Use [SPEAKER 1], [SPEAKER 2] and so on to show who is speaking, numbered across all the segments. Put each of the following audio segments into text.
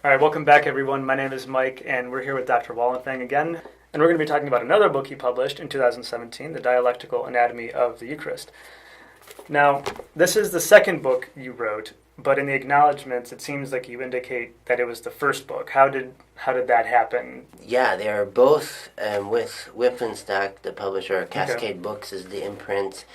[SPEAKER 1] All right, welcome back, everyone. My name is Mike, and we're here with Dr. Wallenfang again. And we're going to be talking about another book he published in 2017, The Dialectical Anatomy of the Eucharist. Now, this is the second book you wrote, but in the acknowledgments, it seems like you indicate that it was the first book. How did that happen?
[SPEAKER 2] Yeah, they are both with Whippenstock, the publisher. Cascade Books is the imprint,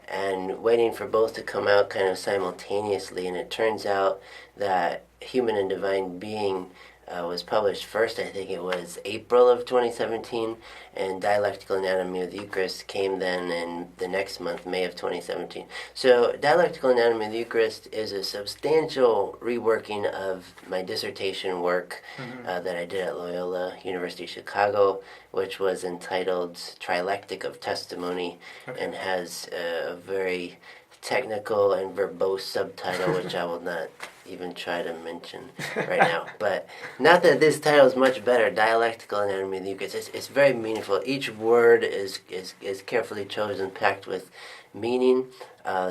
[SPEAKER 2] and waiting for both to come out kind of simultaneously. And it turns out that Human and Divine Being was published first. I think it was April of 2017, and Dialectical Anatomy of the Eucharist came then in the next month, May of 2017. So Dialectical Anatomy of the Eucharist is a substantial reworking of my dissertation work that I did at Loyola University Chicago, which was entitled Trilectic of Testimony, and has a very technical and verbose subtitle, which I will not even try to mention right now. But not that this title is much better, Dialectical Anatomy of the Eucharist. It's very meaningful. Each word is carefully chosen, packed with meaning.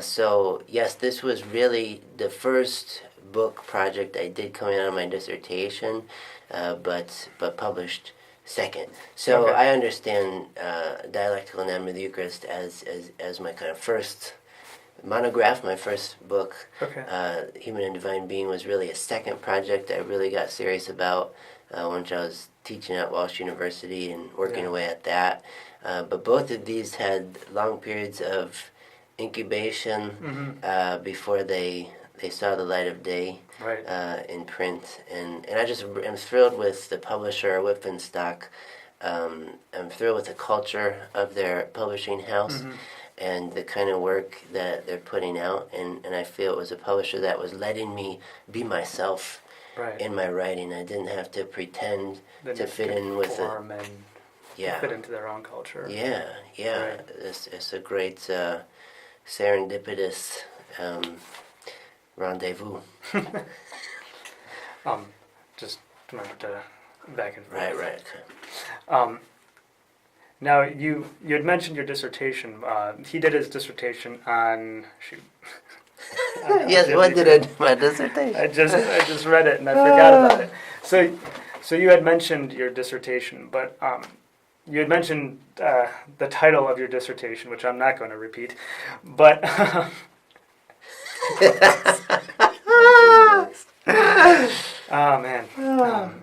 [SPEAKER 2] So yes, this was really the first book project I did coming out of my dissertation, but published second. So I understand Dialectical Anatomy of the Eucharist as my kind of first monograph. My first book, Human and Divine Being, was really a second project I really got serious about once I was teaching at Walsh University and working away at that. But both of these had long periods of incubation before they saw the light of day in print. And I just am thrilled with the publisher, Whippenstock. I'm thrilled with the culture of their publishing house. And the kind of work that they're putting out, and I feel it was a publisher that was letting me be myself in my writing. I didn't have to pretend to fit in with it.
[SPEAKER 1] Fit into their own culture.
[SPEAKER 2] Yeah. It's a great serendipitous rendezvous.
[SPEAKER 1] Just remember to back and forth.
[SPEAKER 2] Right.
[SPEAKER 1] Now, you had mentioned your dissertation. He did his dissertation on...
[SPEAKER 2] Yes, what did I do my dissertation?
[SPEAKER 1] I just read it and I forgot about it. So you had mentioned your dissertation, but you had mentioned the title of your dissertation, which I'm not going to repeat. But... oh, man.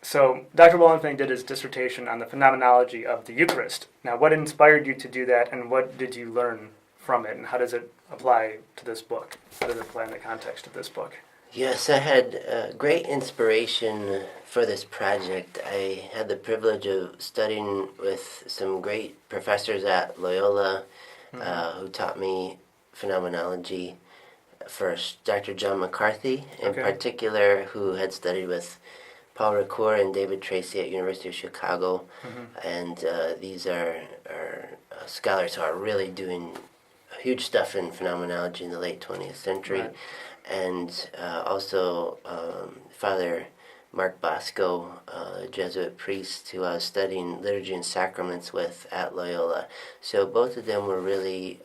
[SPEAKER 1] So Dr. Wallenfang did his dissertation on the Phenomenology of the Eucharist. Now, what inspired you to do that, and what did you learn from it, and how does it apply to this book? How does it apply in the context of this book?
[SPEAKER 2] Yes, I had great inspiration for this project. I had the privilege of studying with some great professors at Loyola who taught me phenomenology. First, Dr. John McCarthy, in particular, who had studied with Paul Ricoeur and David Tracy at University of Chicago, and these are scholars who are really doing huge stuff in phenomenology in the late 20th century, and also Father Mark Bosco, a Jesuit priest who I was studying liturgy and sacraments with at Loyola. So both of them were really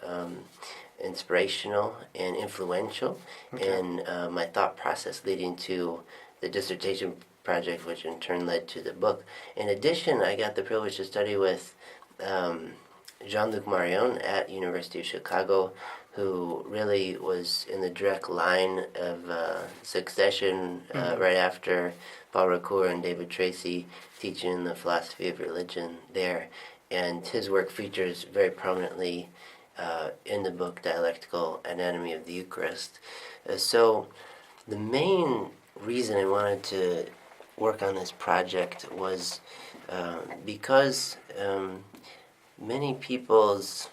[SPEAKER 2] inspirational and influential in my thought process leading to the dissertation project, which in turn led to the book. In addition, I got the privilege to study with Jean-Luc at University of Chicago, who really was in the direct line of succession right after Paul Ricoeur and David Tracy, teaching the philosophy of religion there. And his work features very prominently in the book Dialectical Anatomy of the Eucharist. So the main reason I wanted to work on this project was because many people's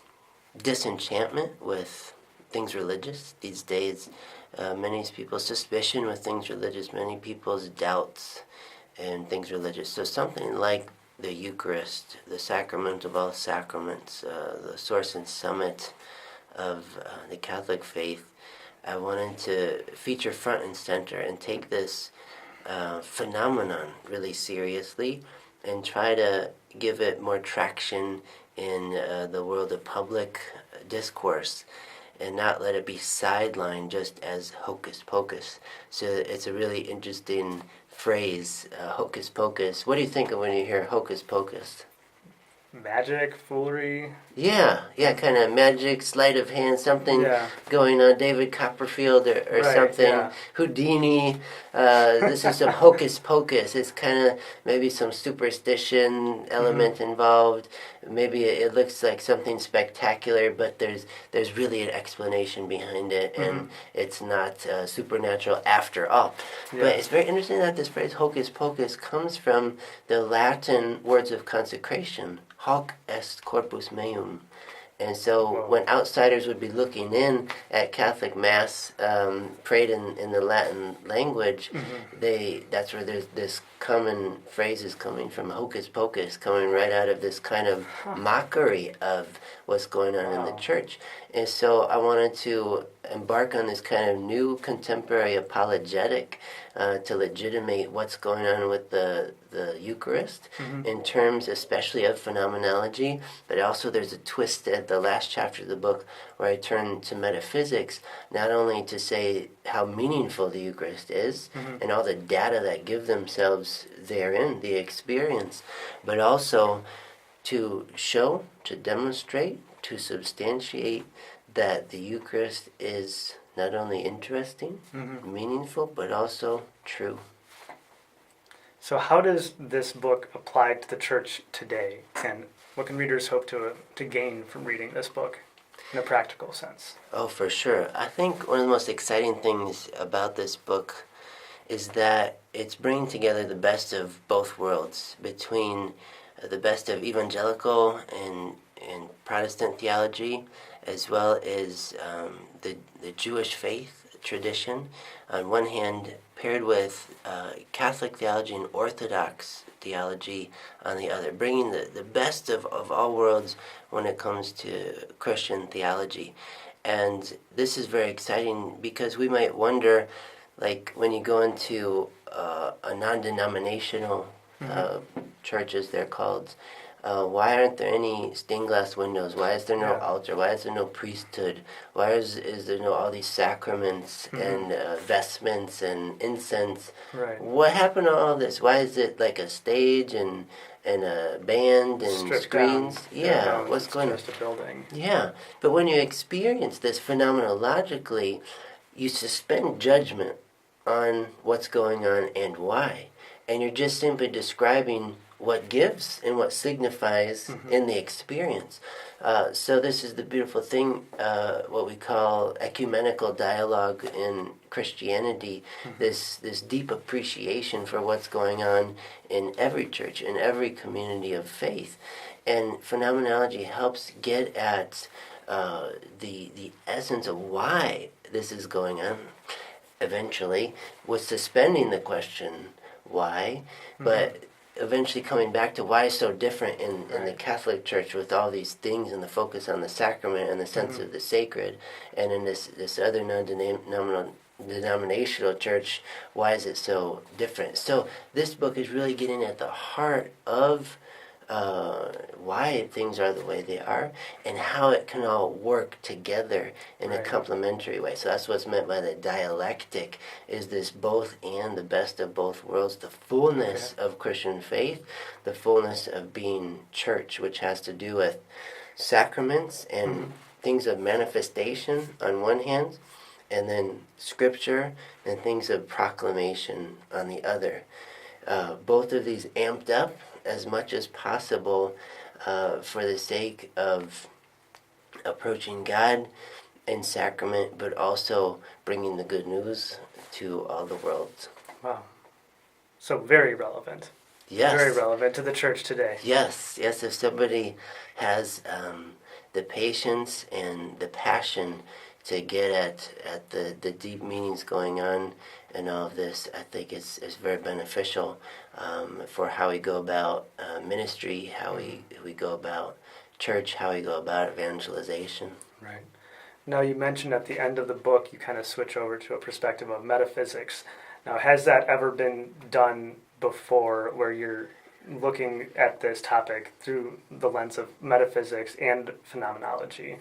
[SPEAKER 2] disenchantment with things religious these days, many people's suspicion with things religious, many people's doubts in things religious. So something like the Eucharist, the sacrament of all sacraments, the source and summit of the Catholic faith, I wanted to feature front and center and take this phenomenon really seriously and try to give it more traction in the world of public discourse. and not let it be sidelined just as hocus pocus. So it's a really interesting phrase, hocus pocus. What do you think of when you hear hocus pocus?
[SPEAKER 1] Magic, foolery.
[SPEAKER 2] Yeah, kind of magic, sleight of hand, something
[SPEAKER 1] Yeah.
[SPEAKER 2] going on, David Copperfield or
[SPEAKER 1] Right,
[SPEAKER 2] something,
[SPEAKER 1] yeah.
[SPEAKER 2] Houdini. This is some hocus pocus. It's kind of maybe some superstition element involved. Maybe it looks like something spectacular, but there's really an explanation behind it, and it's not supernatural after all.
[SPEAKER 1] Yeah.
[SPEAKER 2] But it's very interesting that this phrase hocus pocus comes from the Latin words of consecration. Hoc est corpus meum. And so
[SPEAKER 1] Whoa.
[SPEAKER 2] when outsiders would be looking in at Catholic Mass prayed in the Latin language, that's where there's this common phrases coming from, hocus pocus, coming right out of this kind of mockery of what's going on in the church. And so I wanted to embark on this kind of new contemporary apologetic to legitimate what's going on with the Eucharist in terms especially of phenomenology, but also there's a twist at the last chapter of the book where I turn to metaphysics, not only to say how meaningful the Eucharist is and all the data that give themselves therein, the experience, but also to show, to demonstrate, to substantiate that the Eucharist is not only interesting, meaningful, but also true.
[SPEAKER 1] So how does this book apply to the church today, and what can readers hope to gain from reading this book in a practical sense?
[SPEAKER 2] Oh, for sure. I think one of the most exciting things about this book is that it's bringing together the best of both worlds, between the best of evangelical and Protestant theology, as well as the Jewish faith tradition, on one hand, paired with Catholic theology and Orthodox theology on the other, bringing the best of all worlds when it comes to Christian theology. And this is very exciting because we might wonder, like when you go into a non-denominational church, as they're called, why aren't there any stained glass windows? Why is there no altar? Why is there no priesthood? Why is there no all these sacraments and vestments and incense?
[SPEAKER 1] Right.
[SPEAKER 2] What happened to all this? Why is it like a stage and a band and
[SPEAKER 1] Stripped
[SPEAKER 2] screens?
[SPEAKER 1] down.
[SPEAKER 2] Yeah, what's going on?
[SPEAKER 1] Just a building.
[SPEAKER 2] Yeah, but when you experience this phenomenologically, you suspend judgment on what's going on and why. And you're just simply describing what gives and what signifies in the experience. So this is the beautiful thing, what we call ecumenical dialogue in Christianity, this deep appreciation for what's going on in every church, in every community of faith. And phenomenology helps get at the essence of why this is going on, eventually, with suspending the question, why, but eventually coming back to why it's so different in the Catholic Church with all these things and the focus on the sacrament and the sense of the sacred, and in this other non-denominational church, why is it so different? So this book is really getting at the heart of why things are the way they are and how it can all work together in a complementary way. So that's what's meant by the dialectic, is this both and, the best of both worlds, the fullness of Christian faith, the fullness of being church, which has to do with sacraments and things of manifestation on one hand, and then scripture and things of proclamation on the other. Both of these amped up as much as possible for the sake of approaching God in sacrament, but also bringing the good news to all the world.
[SPEAKER 1] Wow. So very relevant.
[SPEAKER 2] Yes.
[SPEAKER 1] Very relevant to the church today.
[SPEAKER 2] Yes. If somebody has the patience and the passion to get at the deep meanings going on and all of this, I think it's very beneficial for how we go about ministry, how we go about church, how we go about evangelization.
[SPEAKER 1] Right. Now, you mentioned at the end of the book you kind of switch over to a perspective of metaphysics. Now, has that ever been done before, where you're looking at this topic through the lens of metaphysics and phenomenology?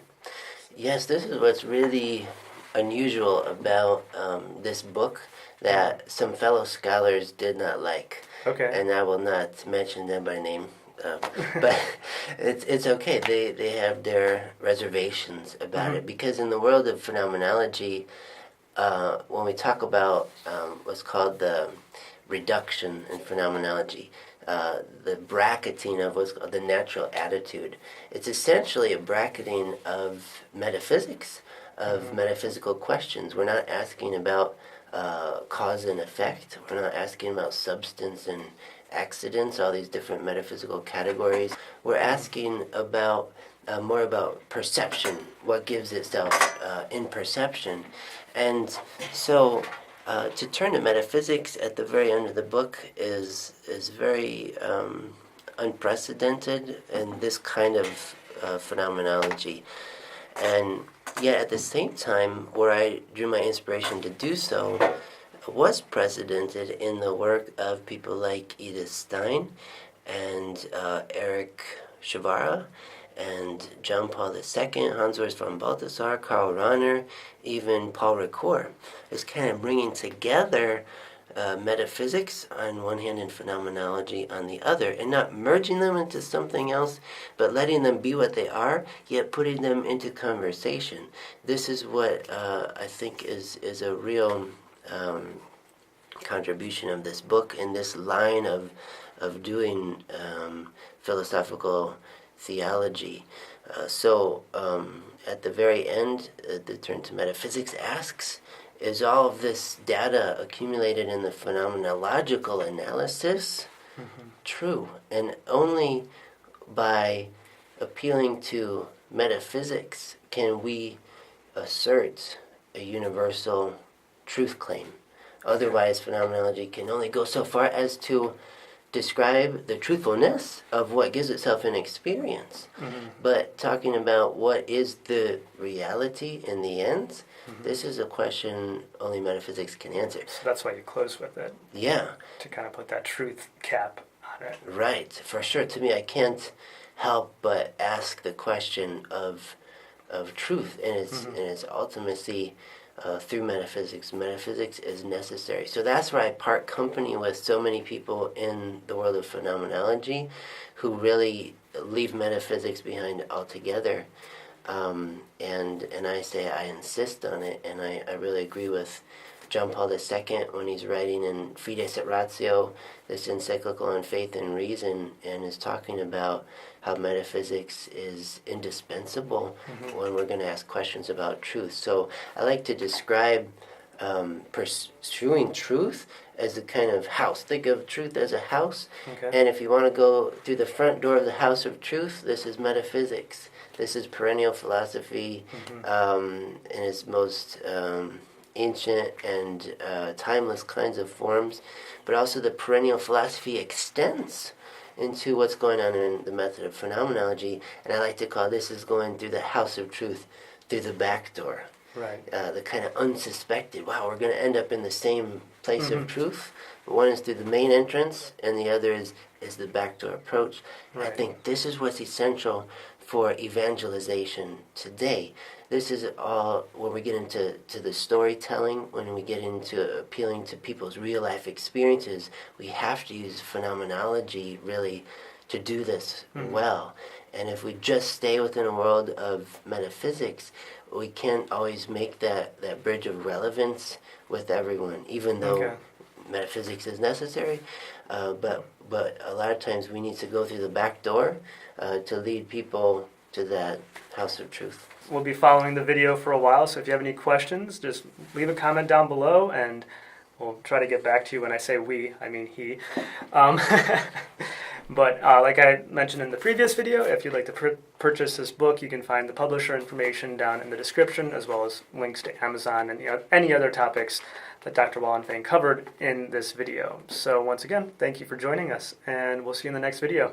[SPEAKER 2] Yes, this is what's really unusual about this book that some fellow scholars did not like.
[SPEAKER 1] Okay.
[SPEAKER 2] And I will not mention them by name. But it's okay. They have their reservations about it, because in the world of phenomenology, when we talk about what's called the reduction in phenomenology, the bracketing of what's called the natural attitude, it's essentially a bracketing of metaphysics, of metaphysical questions. We're not asking about cause and effect. We're not asking about substance and accidents, all these different metaphysical categories. We're asking about more about perception, what gives itself in perception. And so to turn to metaphysics at the very end of the book is very unprecedented in this kind of phenomenology. And yet at the same time, where I drew my inspiration to do so was precedented in the work of people like Edith Stein and Eric Chavara and John Paul II, Hans Urs von Balthasar, Karl Rahner, even Paul Ricoeur. It's kind of bringing together metaphysics on one hand and phenomenology on the other, and not merging them into something else, but letting them be what they are, yet putting them into conversation. This is what I think is a real contribution of this book in this line of doing philosophical theology. So at the very end, the turn to metaphysics asks, is all of this data accumulated in the phenomenological analysis true? And only by appealing to metaphysics can we assert a universal truth claim. Otherwise, phenomenology can only go so far as to describe the truthfulness of what gives itself in experience. But talking about what is the reality in the end, this is a question only metaphysics can answer.
[SPEAKER 1] So that's why you close with it.
[SPEAKER 2] Yeah.
[SPEAKER 1] To kind of put that truth cap on it.
[SPEAKER 2] Right, for sure. To me, I can't help but ask the question of truth and its ultimacy through metaphysics. Metaphysics is necessary. So that's where I part company with so many people in the world of phenomenology who really leave metaphysics behind altogether. And I say I insist on it, and I really agree with John Paul II when he's writing in Fides et Ratio, this encyclical on faith and reason, and is talking about how metaphysics is indispensable when we're going to ask questions about truth. So I like to describe pursuing truth as a kind of house. Think of truth as a house, and if you want to go through the front door of the house of truth, this is metaphysics. This is perennial philosophy in its most ancient and timeless kinds of forms, but also the perennial philosophy extends into what's going on in the method of phenomenology, and I like to call this is going through the house of truth through the back door.
[SPEAKER 1] Right.
[SPEAKER 2] The kind of unsuspected, wow, we're going to end up in the same place of truth. One is through the main entrance, and the other is the back door approach. Right. I think this is what's essential for evangelization today. This is all when we get into the storytelling, when we get into appealing to people's real life experiences, we have to use phenomenology really to do this well. And if we just stay within a world of metaphysics, we can't always make that bridge of relevance with everyone, even though metaphysics is necessary. But a lot of times we need to go through the back door to lead people to that house of truth.
[SPEAKER 1] We'll be following the video for a while, so if you have any questions, just leave a comment down below, and we'll try to get back to you. When I say we, I mean he. But like I mentioned in the previous video, if you'd like to purchase this book, you can find the publisher information down in the description, as well as links to Amazon and any other topics that Dr. Wallenfang covered in this video. So once again, thank you for joining us, and we'll see you in the next video.